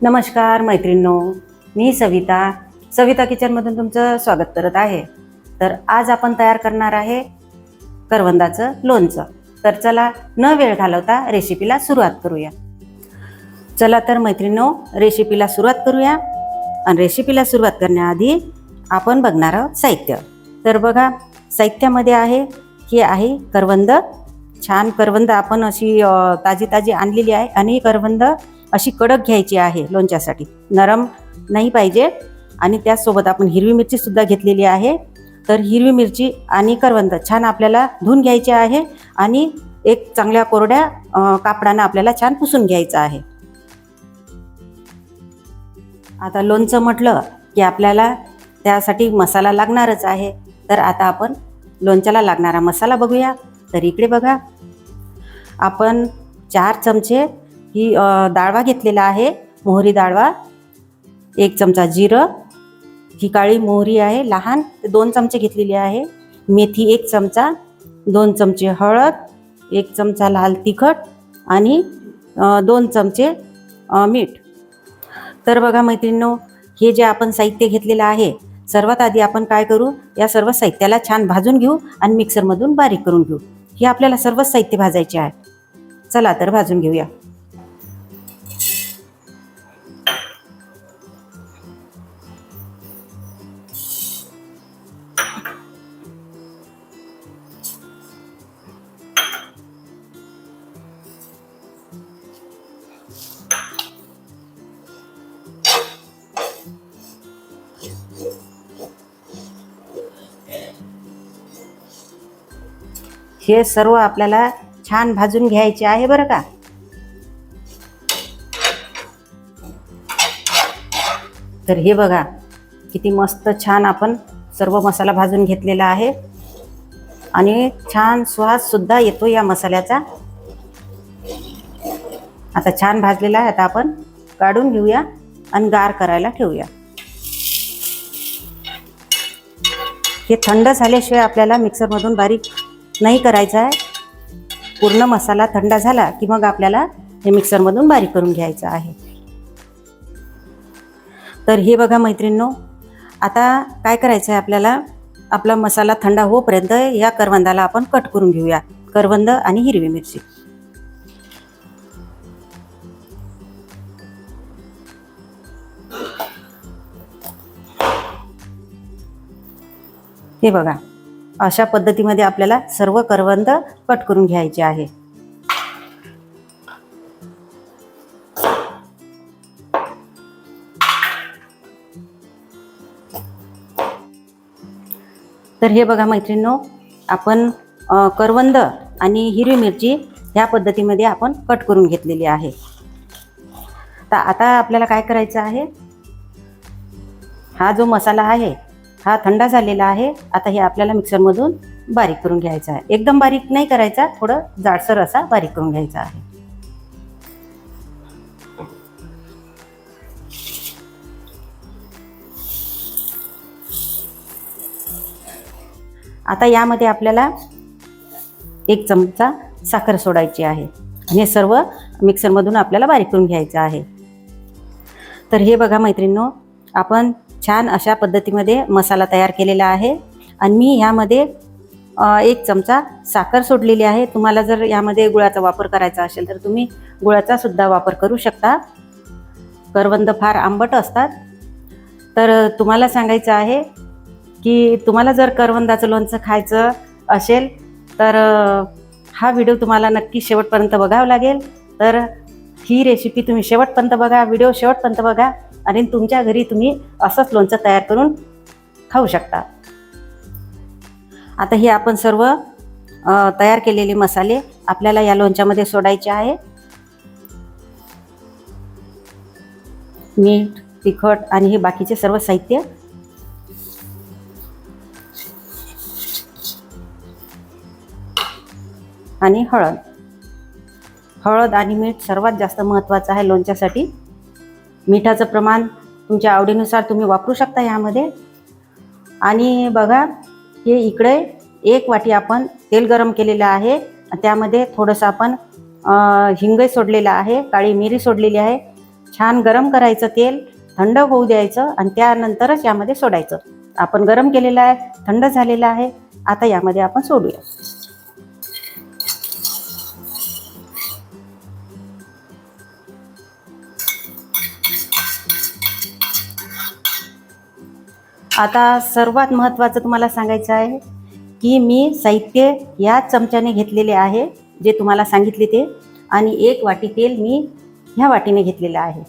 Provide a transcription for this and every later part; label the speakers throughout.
Speaker 1: नमस्कार मैत्रिणींनो, मी सविता किचनमधून तुमचं स्वागत करत आहे। तर आज आपण तयार करणार आहे करवंदाचं लोणचं। तर चला न वेळ घालवता रेसिपीला सुरुवात करूया। चला तर मैत्रिणींनो, रेसिपीला सुरुवात करूया। आणि रेसिपीला सुरुवात करण्याआधी आपण बघणार आहोत साहित्य। तर बघा, साहित्यामध्ये आहे करवंद। छान करवंद आपण अशी ताजी आणलेली आहे आणि करवंद अशी कडक घ्यायची आहे लोणच्यासाठी, नरम नाही पाहिजे। आणि त्यासोबत आपण हिरवी मिरची सुद्धा घेतलेली आहे। तर हिरवी मिरची आणि करवंद छान आपल्याला धुवून घ्यायचे आहे आणि एक चांगल्या कोरड्या कापडाने आपल्याला छान पुसून घ्यायचं आहे। आता लोणचं म्हटलं की आपल्याला त्यासाठी मसाला लागणारच आहे। तर आता आपण लोणच्याला लागणारा मसाला बघूया। तर इकडे बघा, आपण 4 चमचे ही डाळवा घेतलेला आहे, मोहरी डाळवा। 1 चमचा जिरं, ही काळी मोहरी आहे लहान, 2 चमचे घेतलेली आहे। मेथी 1 चमचा, 2 चमचे हळद, 1 चमचा लाल तिखट आणि 2 चमचे मीठ। तर बघा मैत्रिणींनो, हे जे आपण साहित्य घेतलेलं आहे, सर्वात आधी आपण काय करू, या सर्व साहित्याला छान भाजून घेऊ आणि मिक्सरमधून बारीक करून घेऊ। हे आपल्याला सर्व साहित्य भाजायचे आहे। चला तर भाजून घेऊया। हे सर्व आपल्याला छान भाजून घ्यायचे आहे बरं का। तर हे बघा, किती मस्त छान आपण सर्व मसाला भाजून घेतलेला आहे आणि छान सुवास सुद्धा येतो या मसाल्याचा। आता छान भाजलेला आहे, आता आपण काढून घेऊया आणि गार करायला ठेवूया। हे थंड झाल्याशिवाय आपल्याला मिक्सरमधून बारीक नाही करायचं आहे। पूर्ण मसाला थंड झाला की मग आपल्याला हे मिक्सरमधून बारीक करून घ्यायचं आहे। तर हे बघा मैत्रिणींनो, आता काय करायचं आहे आपल्याला, आपला मसाला थंड होईपर्यंत या करवंदाला आपण कट करून घेऊया, करवंद आणि हिरवी मिरची। हे बघा, अशा पद्धतीमध्ये आपल्याला सर्व करवंद कट करून घ्यायचे आहे। तर हे बघा मैत्रिणींनो, आपण करवंद आणि हिरवी मिरची ह्या पद्धतीमध्ये आपण कट करून घेतलेली आहे। तर आता आपल्याला काय करायचं आहे, हा जो मसाला आहे हा थंड झालेला आहे। आता हे आपल्याला मिक्सरमधून बारीक करून घ्यायचा आहे। एकदम बारीक नाही करायचा, थोडं जाडसर असा बारीक करून घ्यायचा आहे। आता यामध्ये आपल्याला 1 चमचा साखर सोडायची आहे आणि हे सर्व मिक्सरमधून आपल्याला बारीक करून घ्यायचं आहे। तर हे बघा मैत्रिणींनो, आपण छान अशा पद्धतीमध्ये मसाला तयार केलेला आहे आणि मी ह्यामध्ये 1 चमचा साखर सोडलेली आहे। तुम्हाला जर यामध्ये गुळाचा वापर करायचा असेल तर तुम्ही गुळाचा सुद्धा वापर करू शकता। करवंद फार आंबट असतात। तर तुम्हाला सांगायचं आहे की तुम्हाला जर करवंदाचं लोणचं खायचं असेल तर हा व्हिडिओ तुम्हाला नक्की शेवटपर्यंत बघावा लागेल। तर ही रेसिपी तुम्ही शेवटपर्यंत बघा, व्हिडिओ शेवटपर्यंत बघा आणि तुमच्या घरी तुम्ही असंच लोणचं तयार करून खाऊ शकता। आता हे आपण सर्व तयार केलेले मसाले आपल्याला या लोणच्यामध्ये सोडायचे आहे। मीठ, तिखट आणि हे बाकीचे सर्व साहित्य। आणि हळद आणि मीठ सर्वात जास्त महत्त्वाचं आहे लोणच्यासाठी। मिठाचं प्रमाण तुमच्या आवडीनुसार तुम्ही वापरू शकता यामध्ये। आणि बघा, हे इकडे 1 वाटी आपण तेल गरम केलेलं आहे, त्यामध्ये थोडंसं आपण हिंग सोडलेलं आहे, काळी मिरी सोडलेली आहे। छान गरम करायचं तेल, थंड होऊ द्यायचं आणि त्यानंतरच यामध्ये सोडायचं. आपण गरम केलेलं आहे, थंड झालेलं आहे. आता यामध्ये आपण सोडूया. आता सर्वात महत्त्वाचं तुम्हाला सांगायचं आहे की मी साहित्य या चमच्याने घेतलेले आहे, जे तुम्हाला सांगितले ते, आणि 1 वाटी तेल मी ह्या वाटीने घेतलेलं आहे.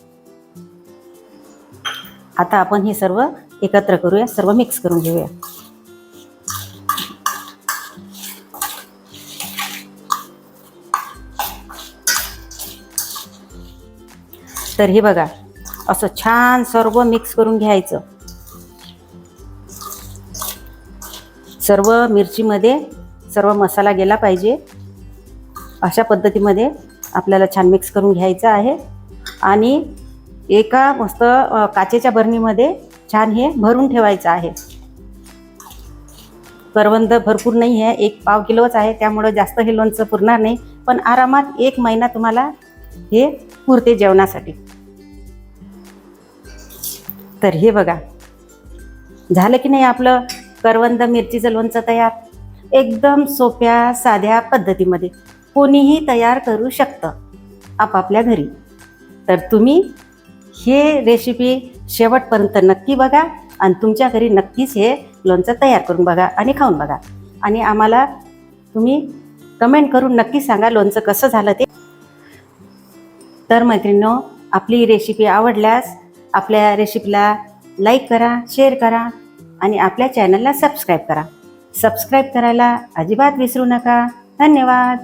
Speaker 1: आता आपण हे सर्व एकत्र करूया, सर्व मिक्स करून घेऊया. तर हे बघा, असं छान सर्व मिक्स करून घ्यायचं. सर्व मिरचीमध्ये सर्व मसाला गेला पाहिजे, अशा पद्धतीमध्ये आपल्याला छान मिक्स करून घ्यायचं आहे. आणि एका मस्त काचेच्या बरणीमध्ये छान हे भरून ठेवायचं आहे. करवंद भरपूर नाही आहे, 1 पाव किलोच आहे, त्यामुळं जास्त हे लोणचं पुरणार नाही, पण आरामात 1 महिना तुम्हाला हे पुरते जेवणासाठी. तर हे बघा, झालं की नाही आपलं करवंद मिरचीचं लोणचं तयार. एकदम सोप्या साध्या पद्धतीमध्ये कोणीही तयार करू शकतं आपापल्या घरी. तर तुम्ही हे रेसिपी शेवटपर्यंत नक्की बघा आणि तुमच्या घरी नक्कीच हे लोणचं तयार करून बघा आणि खाऊन बघा. आणि आम्हाला तुम्ही कमेंट करून नक्की सांगा लोणचं कसं झालं ते. तर मैत्रिणींनो, आपली रेसिपी आवडल्यास आपल्या रेसिपीला लाईक करा, शेअर करा आणि आपल्या चॅनलला सबस्क्राईब करा. सबस्क्राईब करायला अजिबात विसरू नका. धन्यवाद.